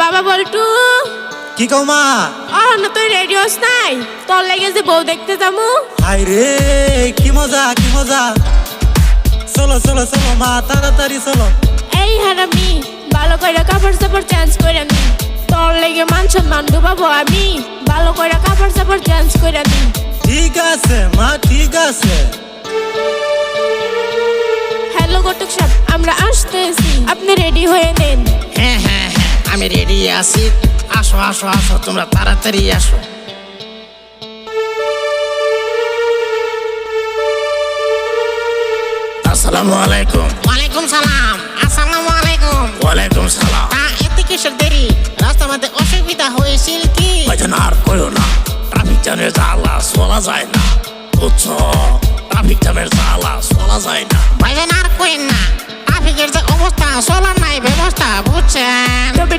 বাবা বলটু কি কও মা? না তুই রেডিওস নাই, তোর লেগে যে বউ দেখতে যাবো। হাই রে কি মজা কি মজা, চলো চলো চলো মা তাড়াতাড়ি চলো। এই হারামি ভালো করে কাপড় চাপড় চেঞ্জ করে নি, তোর লেগে মান সম্মান ডুবাবো আমি। ভালো করে কাপড় চাপড় চেঞ্জ করে নি। ঠিক আছে মা ঠিক আছে। হ্যালো ঘটক সাহেব, আমরা আসতেছি, আপনি রেডি হয়ে নেন। হ্যাঁ হ্যাঁ হ্যাঁ আমি রেডি আছি। আসো আসো আসো তোমরা তাড়াতাড়ি আসো। আসসালামু আলাইকুম। ওয়ালাইকুম সালাম। আসসালামু আলাইকুম। ওয়ালাইকুম সালাম। এতে কিসের দেরি? রাস্তার মধ্যে অসুবিধা হয়েছিল কি? ভাইজান আর কইও না, ট্রাফিক জ্যামের জ্বালা চলা যায় না, বুঝছো? ট্রাফিক জ্যামের জ্বালা চলা যায় না। ভাইজান আর কইেন না, ট্রাফিকের যে অবস্থা, চলার নাই ব্যবস্থা, বুঝছেন? তবে